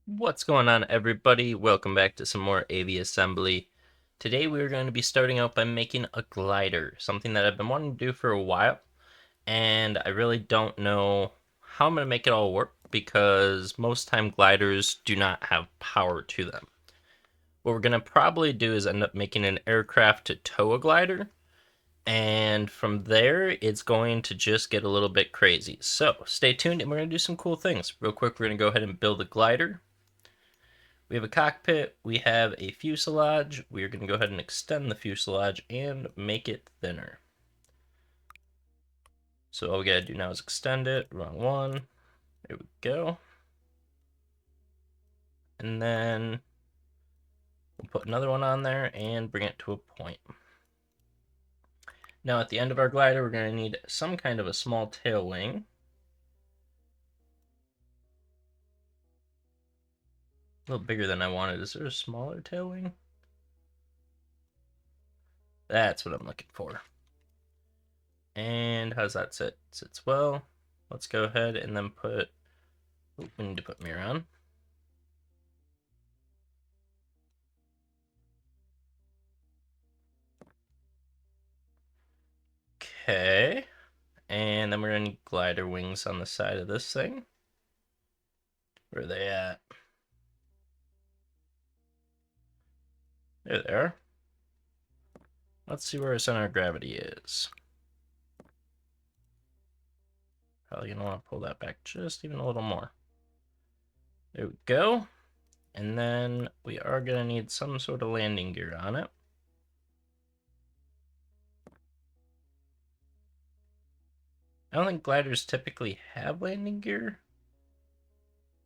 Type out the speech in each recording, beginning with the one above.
What's going on, everybody? Welcome back to some more Aviassembly. Today we're going to be starting out by making a glider, something that I've been wanting to do for a while, and I really don't know how I'm going to make it all work because most time gliders do not have power to them. What we're going to probably do is end up making an aircraft to tow a glider, and from there it's going to just get a little bit crazy. So stay tuned and we're going to do some cool things. Real quick, we're going to go ahead and build a glider. We have a cockpit, we have a fuselage. We are going to go ahead and extend the fuselage and make it thinner. So all we gotta do now is extend it. Wrong one. There we go. And then we'll put another one on there and bring it to a point. Now at the end of our glider, we're going to need some kind of a small tail wing. A little bigger than I wanted. Is there a smaller tail wing? That's what I'm looking for. And how's that sit? Sits well. Let's go ahead and then put... we need to put mirror on. Okay. And then we're going to need glider wings on the side of this thing. Where are they at? There they are. Let's see where our center of gravity is. Probably going to want to pull that back just even a little more. There we go. And then we are going to need some sort of landing gear on it. I don't think gliders typically have landing gear,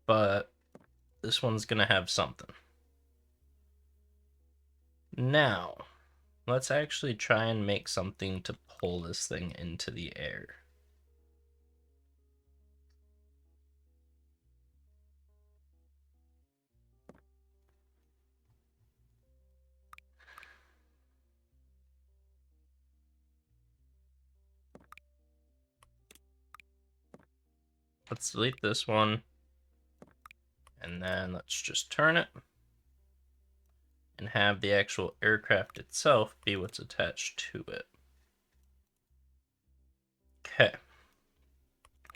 but this one's going to have something. Now, let's actually try and make something to pull this thing into the air. Let's delete this one, and then let's just turn it and have the actual aircraft itself be what's attached to it. Okay.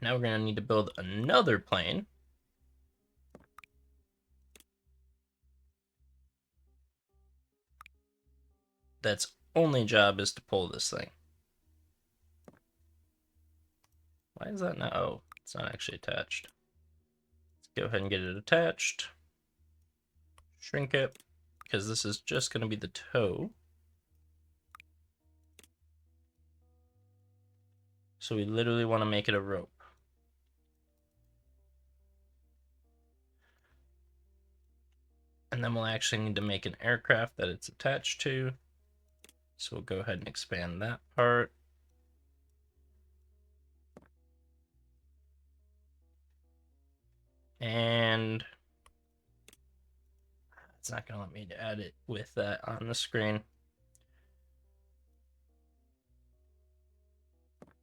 Now we're going to need to build another plane. That's only job is to pull this thing. Why is that not? Oh, it's not actually attached. Let's go ahead and get it attached. Shrink it, because this is just going to be the toe. So we literally want to make it a rope. And then we'll actually need to make an aircraft that it's attached to. So we'll go ahead and expand that part. And it's not going to let me add it with that on the screen.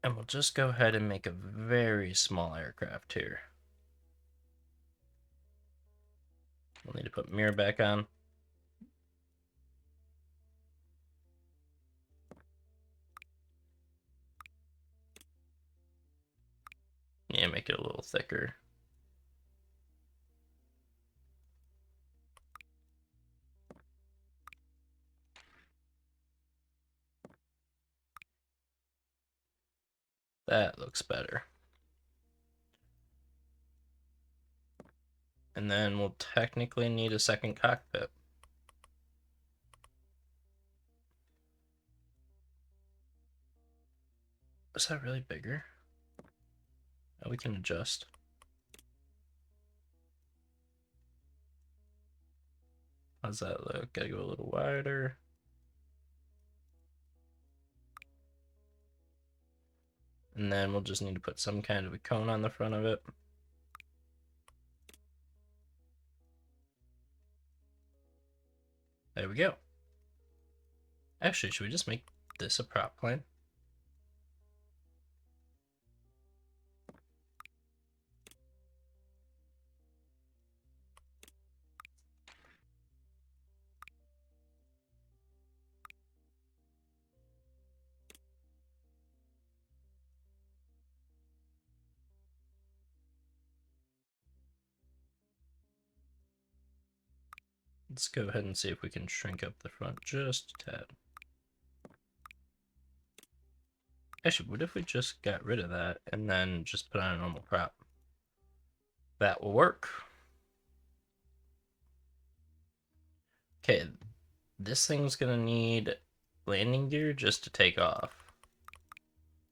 And we'll just go ahead and make a very small aircraft here. We'll need to put mirror back on. Yeah, make it a little thicker. That looks better. And then we'll technically need a second cockpit. Is that really bigger? Oh, we can adjust. How's that look? Gotta go a little wider. And then we'll just need to put some kind of a cone on the front of it. There we go. Actually, should we just make this a prop plane? Let's go ahead and see if we can shrink up the front just a tad. Actually, what if we just got rid of that and then just put on a normal prop? That will work. Okay, this thing's gonna need landing gear just to take off.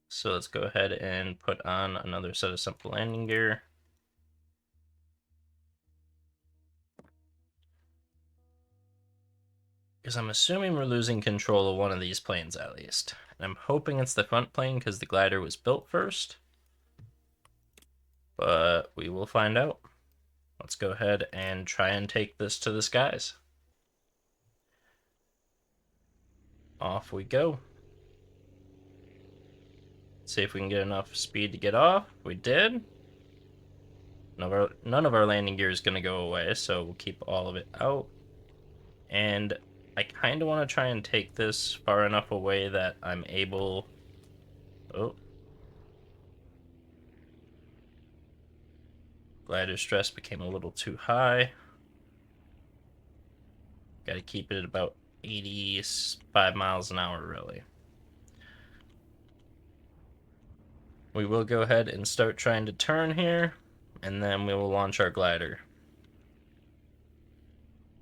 So let's go ahead and put on another set of simple landing gear. Because I'm assuming we're losing control of one of these planes at least. And I'm hoping it's the front plane because the glider was built first. But we will find out. Let's go ahead and try and take this to the skies. Off we go. See if we can get enough speed to get off. We did. None of our landing gear is going to go away, so we'll keep all of it out. And I kind of want to try and take this far enough away that I'm able... Oh. Glider stress became a little too high. Got to keep it at about 85 miles an hour, really. We will go ahead and start trying to turn here, and then we will launch our glider.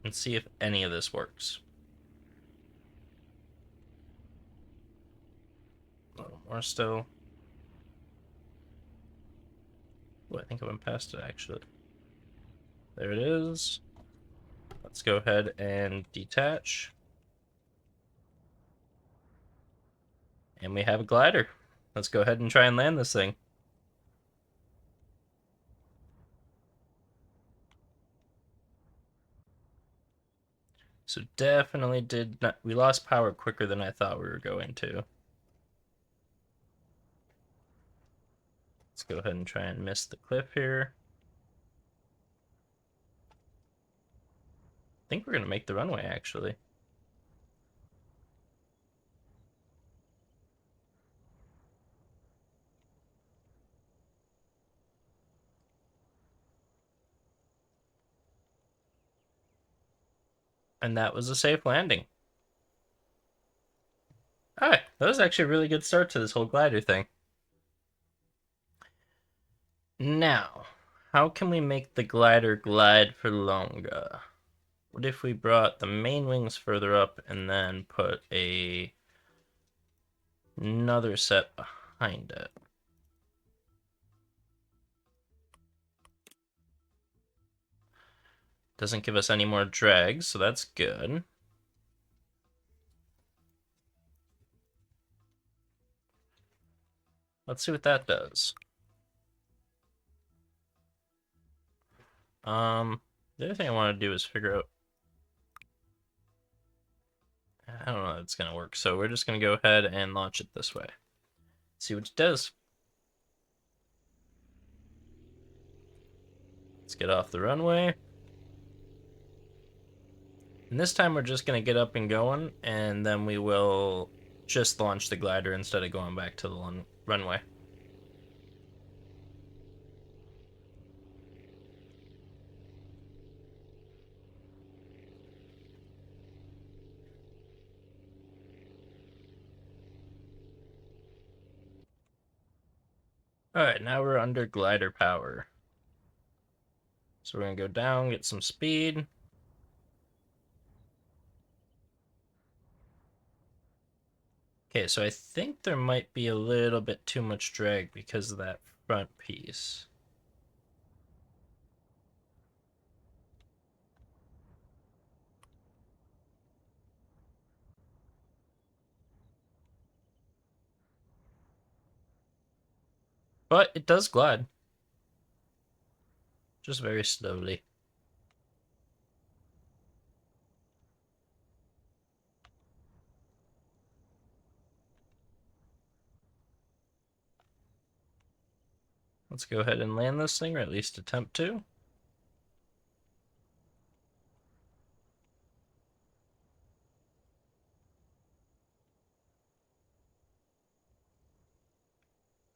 And see if any of this works. A little more still. Oh, I think I went past it, actually. There it is. Let's go ahead and detach. And we have a glider. Let's go ahead and try and land this thing. So definitely did not... We lost power quicker than I thought we were going to. Let's go ahead and try and miss the cliff here. I think we're going to make the runway, actually. And that was a safe landing. Alright, that was actually a really good start to this whole glider thing. Now, how can we make the glider glide for longer? What if we brought the main wings further up and then put another set behind it? Doesn't give us any more drag, so that's good. Let's see what that does. The other thing I want to do is figure out... I don't know if it's going to work, so we're just going to go ahead and launch it this way. See what it does. Let's get off the runway. And this time we're just going to get up and going, and then we will just launch the glider instead of going back to the runway. Alright, now we're under glider power. So we're going to go down, get some speed. Okay, so I think there might be a little bit too much drag because of that front piece. But it does glide. Just very slowly. Let's go ahead and land this thing, or at least attempt to.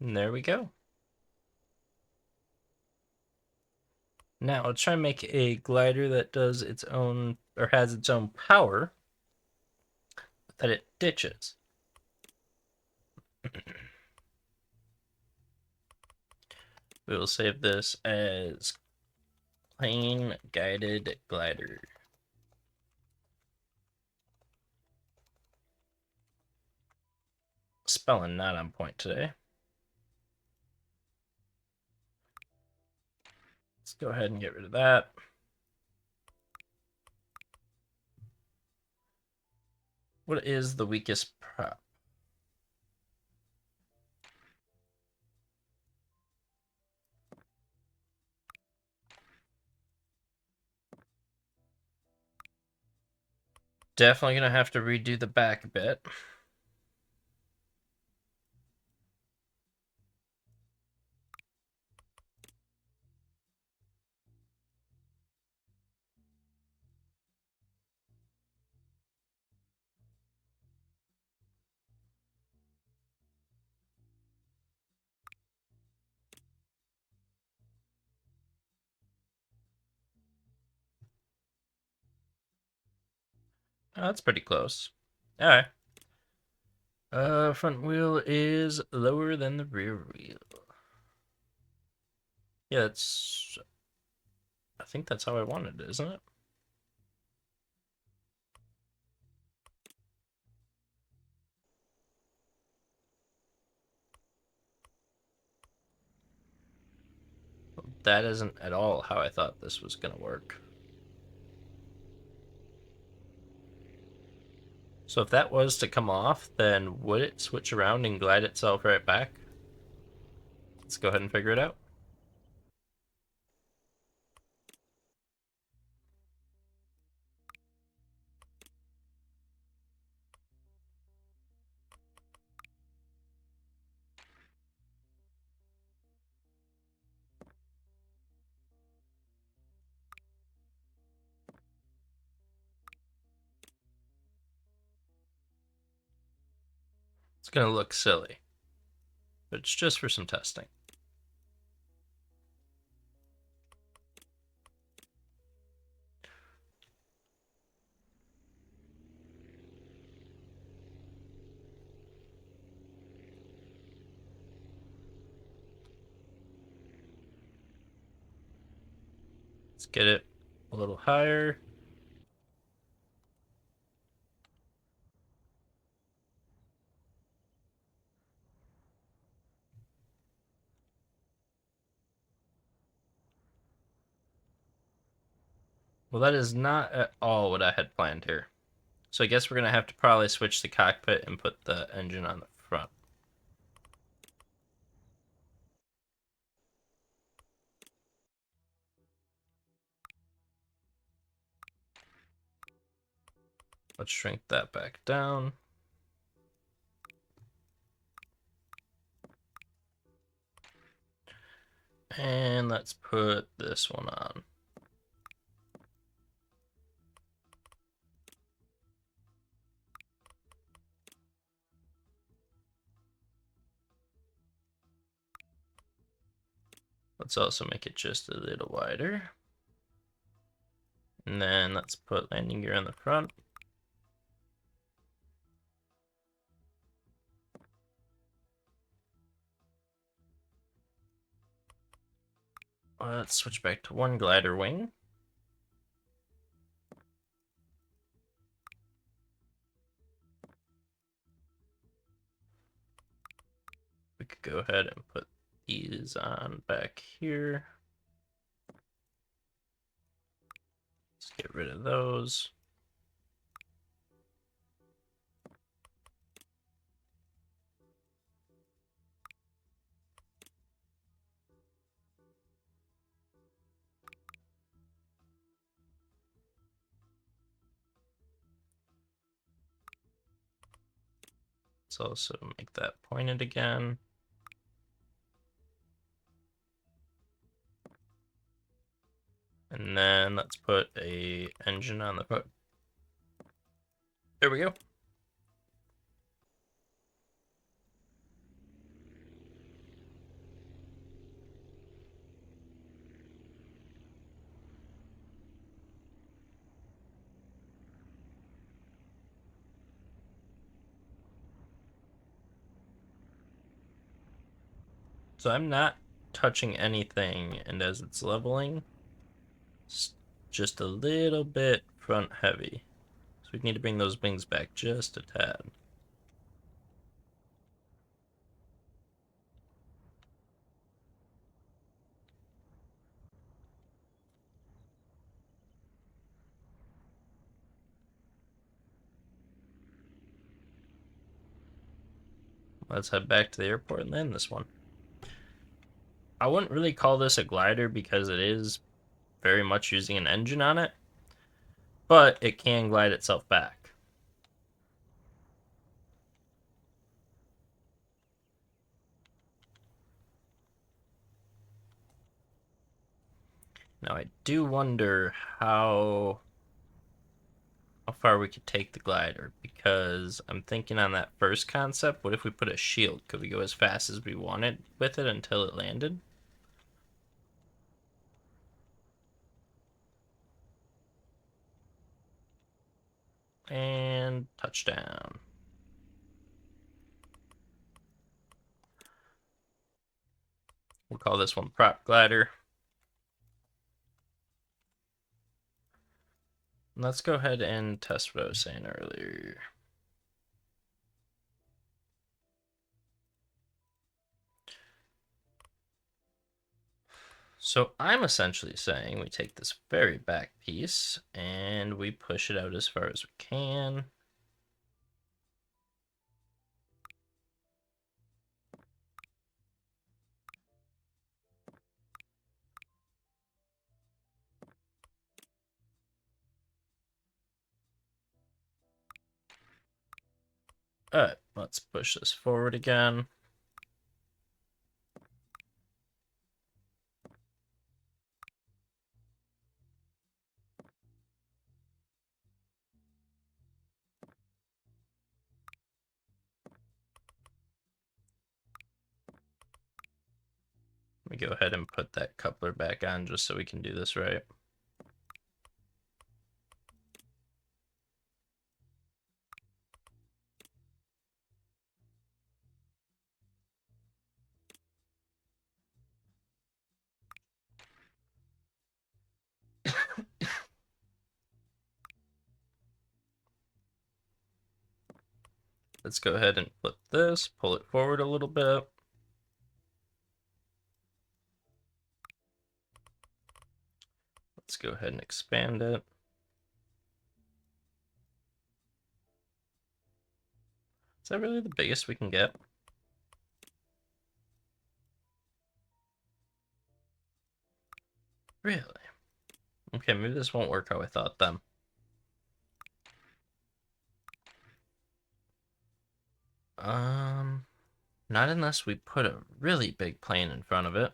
And there we go. Now let's try and make a glider that does its own or has its own power that it ditches. We will save this as plane guided glider. Spelling not on point today. Let's go ahead and get rid of that. What is the weakest prop? Definitely gonna have to redo the back a bit. Oh, that's pretty close. All right. Front wheel is lower than the rear wheel. Yeah, I think that's how I wanted it, isn't it? That isn't at all how I thought this was gonna work. So if that was to come off, then would it switch around and glide itself right back? Let's go ahead and figure it out. It's gonna look silly, but it's just for some testing. Let's get it a little higher. Well, that is not at all what I had planned here. So I guess we're gonna have to probably switch the cockpit and put the engine on the front. Let's shrink that back down. And let's put this one on. Let's also make it just a little wider. And then let's put landing gear on the front. Let's switch back to one glider wing. We could go ahead and put these on back here. Let's get rid of those. Let's also make that pointed again. And then let's put a engine on the front. There we go. So I'm not touching anything, and as it's leveling, it's just a little bit front heavy. So we need to bring those wings back just a tad. Let's head back to the airport and land this one. I wouldn't really call this a glider because it is very much using an engine on it, but it can glide itself back. Now I do wonder how far we could take the glider, because I'm thinking on that first concept, what if we put a shield? Could we go as fast as we wanted with it until it landed? And touchdown. We'll call this one prop glider. Let's go ahead and test what I was saying earlier. So I'm essentially saying we take this very back piece and we push it out as far as we can. All right, let's push this forward again. Let me go ahead and put that coupler back on just so we can do this right. Let's go ahead and flip this, pull it forward a little bit. Let's go ahead and expand it. Is that really the biggest we can get? Really? Okay, maybe this won't work how I thought then. Not unless we put a really big plane in front of it.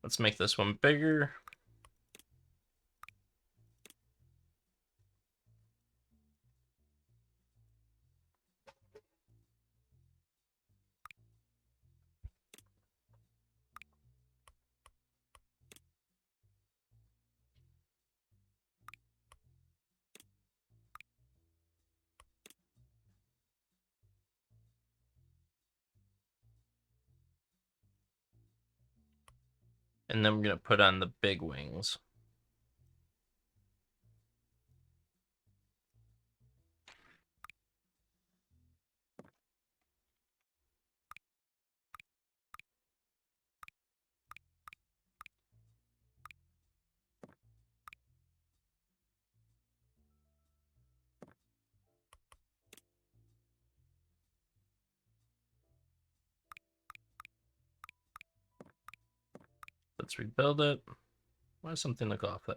Let's make this one bigger. And then we're going to put on the big wings. Let's rebuild it. Why does something look off there?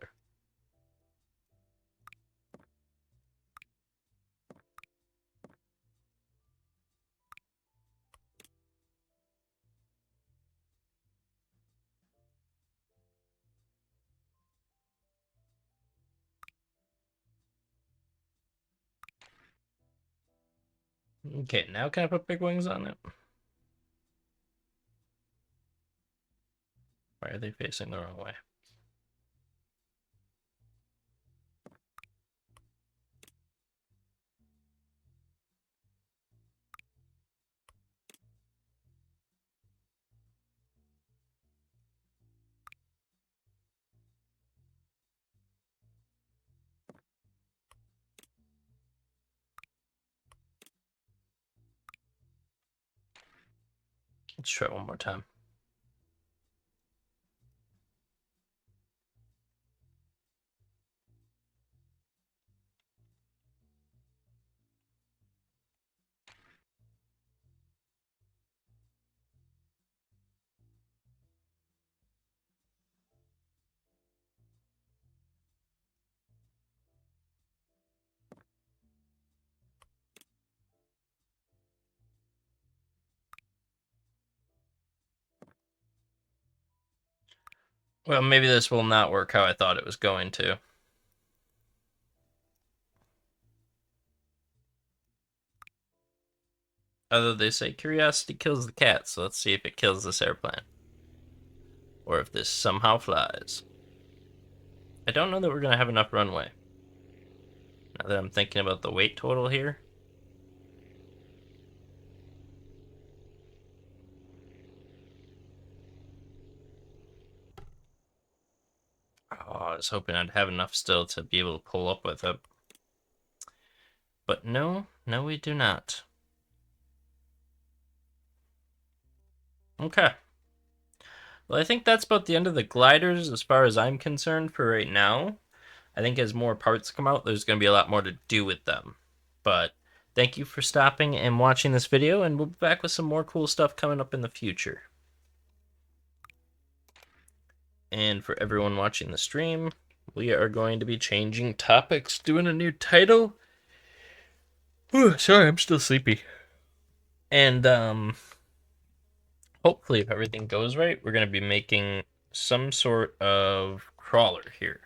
Okay, now can I put big wings on it? Why are they facing the wrong way? Let's try one more time. Well, maybe this will not work how I thought it was going to. Although they say curiosity kills the cat, so let's see if it kills this airplane. Or if this somehow flies. I don't know that we're going to have enough runway. Now that I'm thinking about the weight total here. Oh, I was hoping I'd have enough still to be able to pull up with it. But no, we do not. Okay. Well, I think that's about the end of the gliders as far as I'm concerned for right now. I think as more parts come out, there's going to be a lot more to do with them. But thank you for stopping and watching this video, and we'll be back with some more cool stuff coming up in the future. And for everyone watching the stream, we are going to be changing topics, doing a new title. Ooh, sorry, I'm still sleepy. And hopefully, if everything goes right, we're going to be making some sort of crawler here.